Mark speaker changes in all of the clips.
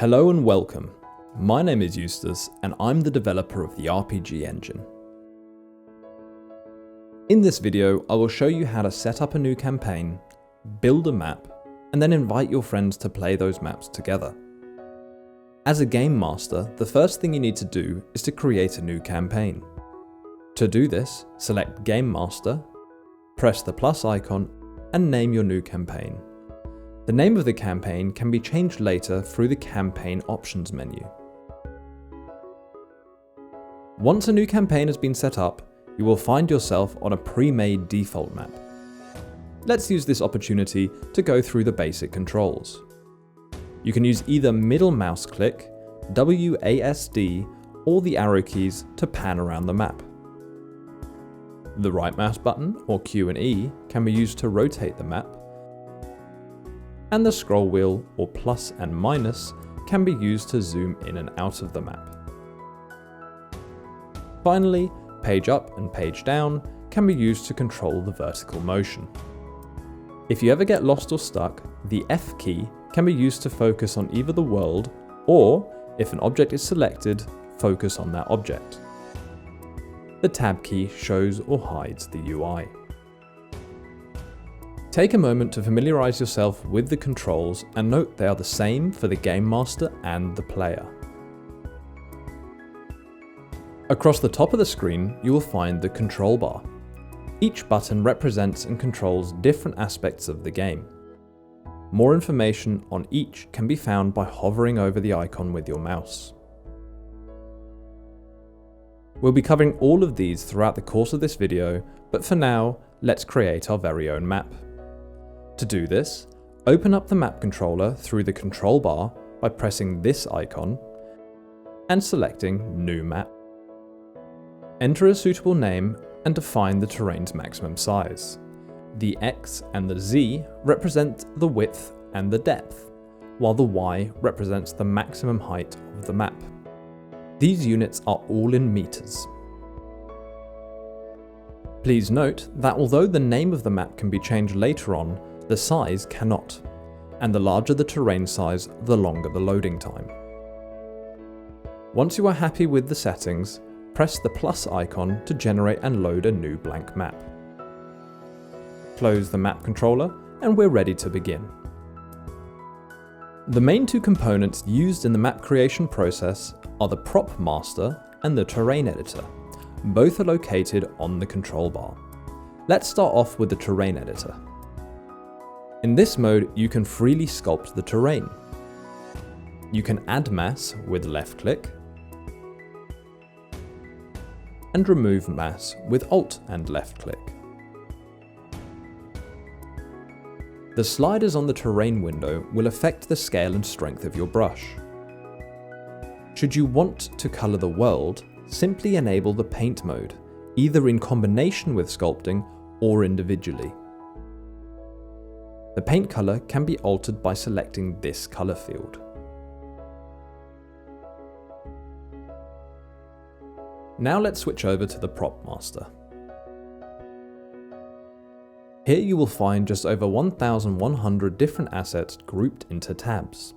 Speaker 1: Hello and welcome. My name is Eustace and I'm the developer of the RPG engine. In this video, I will show you how to set up a new campaign, build a map, and then invite your friends to play those maps together. As a game master, the first thing you need to do is to create a new campaign. To do this, select Game Master, press the plus icon, and name your new campaign. The name of the campaign can be changed later through the Campaign Options menu. Once a new campaign has been set up, you will find yourself on a pre-made default map. Let's use this opportunity to go through the basic controls. You can use either middle mouse click, WASD, or the arrow keys to pan around the map. The right mouse button, or Q and E, can be used to rotate the map, and the scroll wheel, or plus and minus, can be used to zoom in and out of the map. Finally, page up and page down can be used to control the vertical motion. If you ever get lost or stuck, the F key can be used to focus on either the world, or, if an object is selected, focus on that object. The Tab key shows or hides the UI. Take a moment to familiarize yourself with the controls and note they are the same for the Game Master and the player. Across the top of the screen, you will find the control bar. Each button represents and controls different aspects of the game. More information on each can be found by hovering over the icon with your mouse. We'll be covering all of these throughout the course of this video, but for now, let's create our very own map. To do this, open up the map controller through the control bar by pressing this icon and selecting New Map. Enter a suitable name and define the terrain's maximum size. The X and the Z represent the width and the depth, while the Y represents the maximum height of the map. These units are all in meters. Please note that although the name of the map can be changed later on, the size cannot, and the larger the terrain size, the longer the loading time. Once you are happy with the settings, press the plus icon to generate and load a new blank map. Close the map controller and we're ready to begin. The main two components used in the map creation process are the prop master and the terrain editor. Both are located on the control bar. Let's start off with the terrain editor. In this mode, you can freely sculpt the terrain. You can add mass with left click and remove mass with Alt and left click. The sliders on the terrain window will affect the scale and strength of your brush. Should you want to color the world, simply enable the paint mode, either in combination with sculpting or individually. The paint color can be altered by selecting this color field. Now let's switch over to the prop master. Here you will find just over 1,100 different assets grouped into tabs.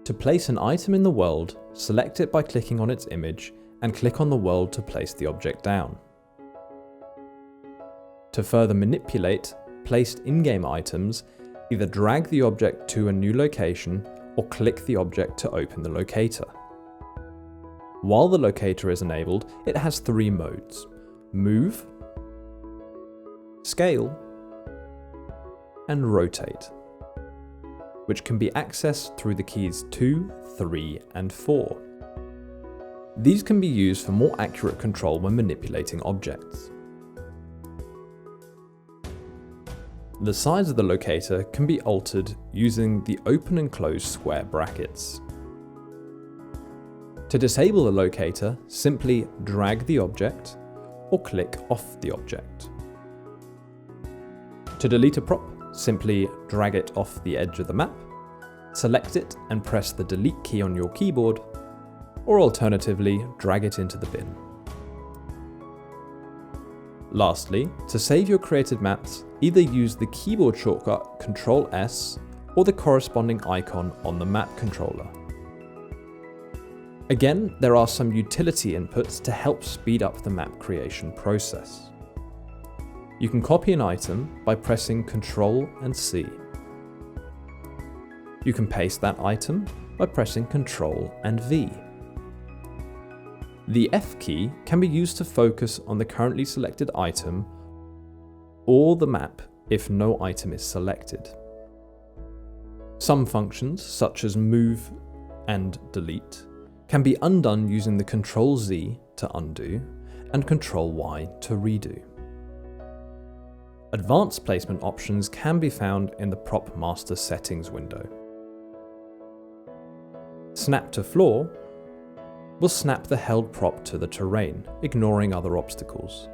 Speaker 1: To place an item in the world, select it by clicking on its image and click on the world to place the object down. To further manipulate placed in-game items, either drag the object to a new location or click the object to open the locator. While the locator is enabled, it has three modes: Move, Scale, and Rotate, which can be accessed through the keys 2, 3, and 4. These can be used for more accurate control when manipulating objects. The size of the locator can be altered using the open and close square brackets. To disable the locator, simply drag the object or click off the object. To delete a prop, simply drag it off the edge of the map, select it and press the delete key on your keyboard, or alternatively, drag it into the bin. Lastly, to save your created maps, either use the keyboard shortcut Ctrl+S or the corresponding icon on the map controller. Again, there are some utility inputs to help speed up the map creation process. You can copy an item by pressing Ctrl and C. You can paste that item by pressing Ctrl and V. The F key can be used to focus on the currently selected item or the map if no item is selected. Some functions, such as move and delete, can be undone using the Ctrl-Z to undo and Ctrl-Y to redo. Advanced placement options can be found in the Prop Master Settings window. Snap to Floor will snap the held prop to the terrain, ignoring other obstacles.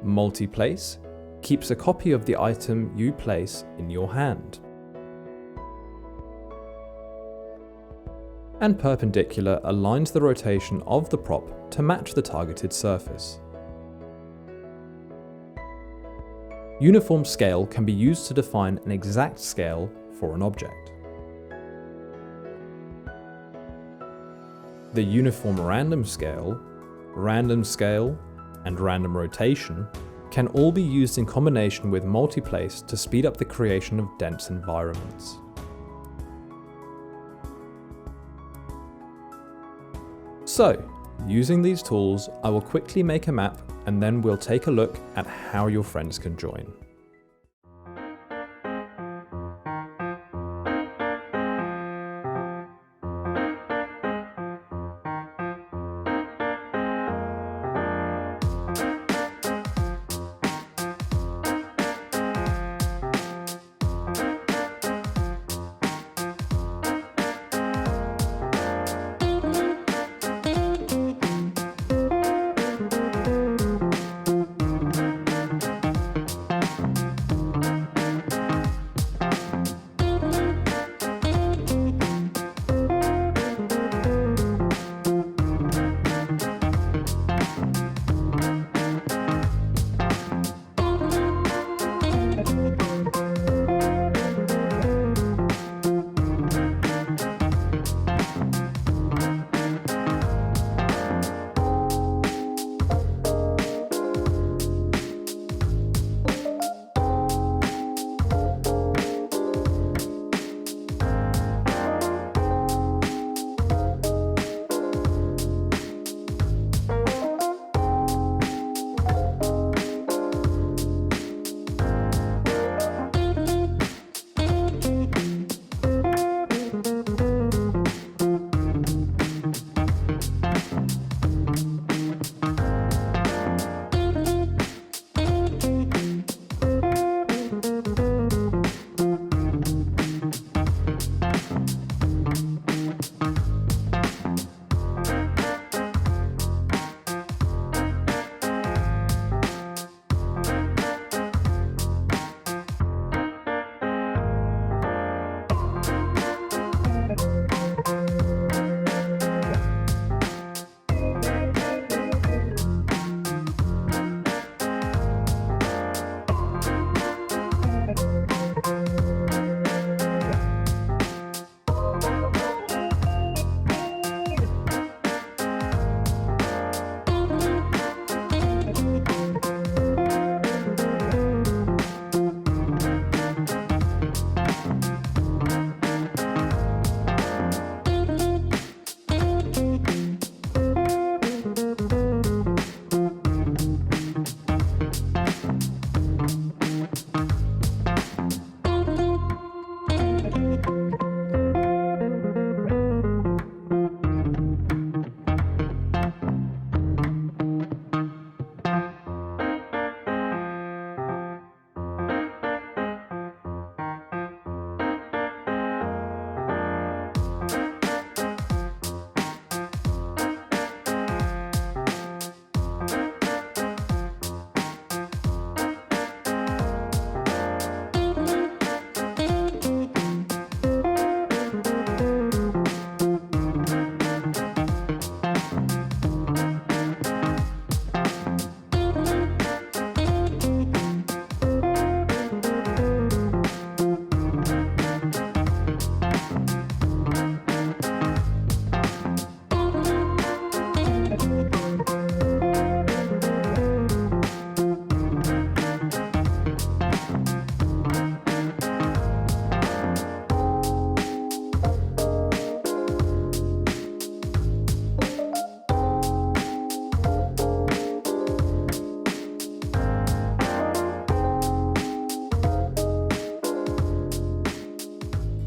Speaker 1: Multi-Place keeps a copy of the item you place in your hand. And Perpendicular aligns the rotation of the prop to match the targeted surface. Uniform Scale can be used to define an exact scale for an object. The Uniform Random Scale, and Random Rotation can all be used in combination with Multi-Place to speed up the creation of dense environments. So, using these tools, I will quickly make a map and then we'll take a look at how your friends can join.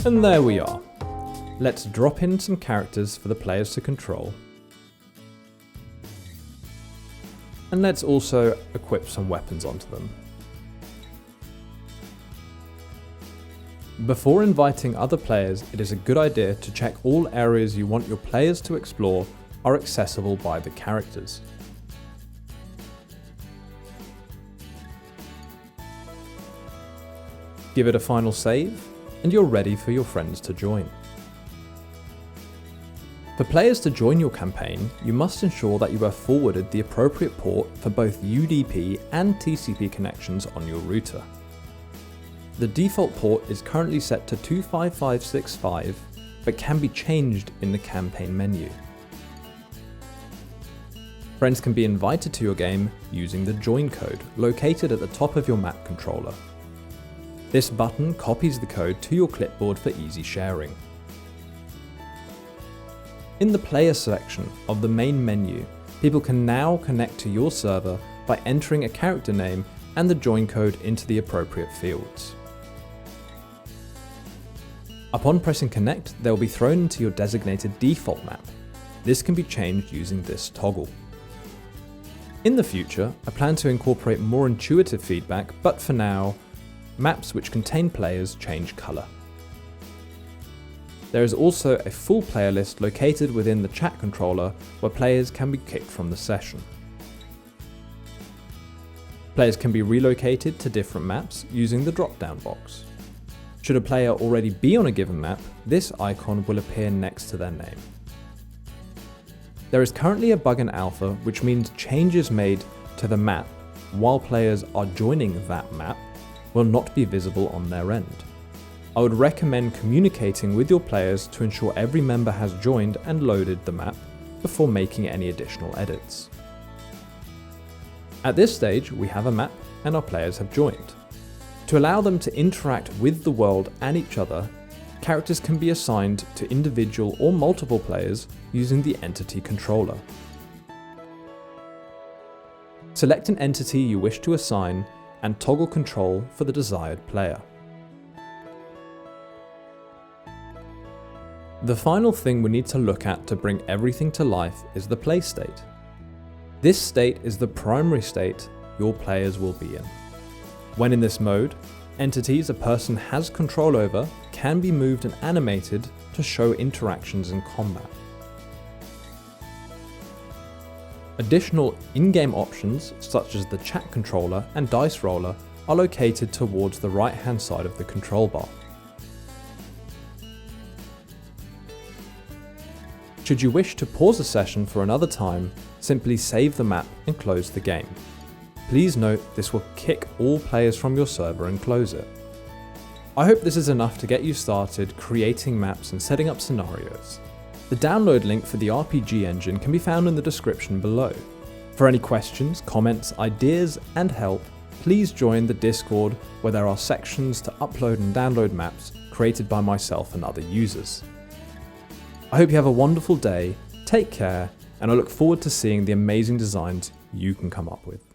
Speaker 1: And there we are. Let's drop in some characters for the players to control. And let's also equip some weapons onto them. Before inviting other players, it is a good idea to check all areas you want your players to explore are accessible by the characters. Give it a final save, and you're ready for your friends to join. For players to join your campaign, you must ensure that you have forwarded the appropriate port for both UDP and TCP connections on your router. The default port is currently set to 25565, but can be changed in the campaign menu. Friends can be invited to your game using the join code located at the top of your map controller. This button copies the code to your clipboard for easy sharing. In the player section of the main menu, people can now connect to your server by entering a character name and the join code into the appropriate fields. Upon pressing connect, they will be thrown into your designated default map. This can be changed using this toggle. In the future, I plan to incorporate more intuitive feedback, but for now, maps which contain players change colour. There is also a full player list located within the chat controller where players can be kicked from the session. Players can be relocated to different maps using the drop-down box. Should a player already be on a given map, this icon will appear next to their name. There is currently a bug in alpha, which means changes made to the map while players are joining that map will not be visible on their end. I would recommend communicating with your players to ensure every member has joined and loaded the map before making any additional edits. At this stage, we have a map and our players have joined. To allow them to interact with the world and each other, characters can be assigned to individual or multiple players using the entity controller. Select an entity you wish to assign and toggle control for the desired player. The final thing we need to look at to bring everything to life is the play state. This state is the primary state your players will be in. When in this mode, entities a person has control over can be moved and animated to show interactions in combat. Additional in-game options, such as the chat controller and dice roller, are located towards the right-hand side of the control bar. Should you wish to pause a session for another time, simply save the map and close the game. Please note this will kick all players from your server and close it. I hope this is enough to get you started creating maps and setting up scenarios. The download link for the RPG engine can be found in the description below. For any questions, comments, ideas, and help, please join the Discord where there are sections to upload and download maps created by myself and other users. I hope you have a wonderful day, take care, and I look forward to seeing the amazing designs you can come up with.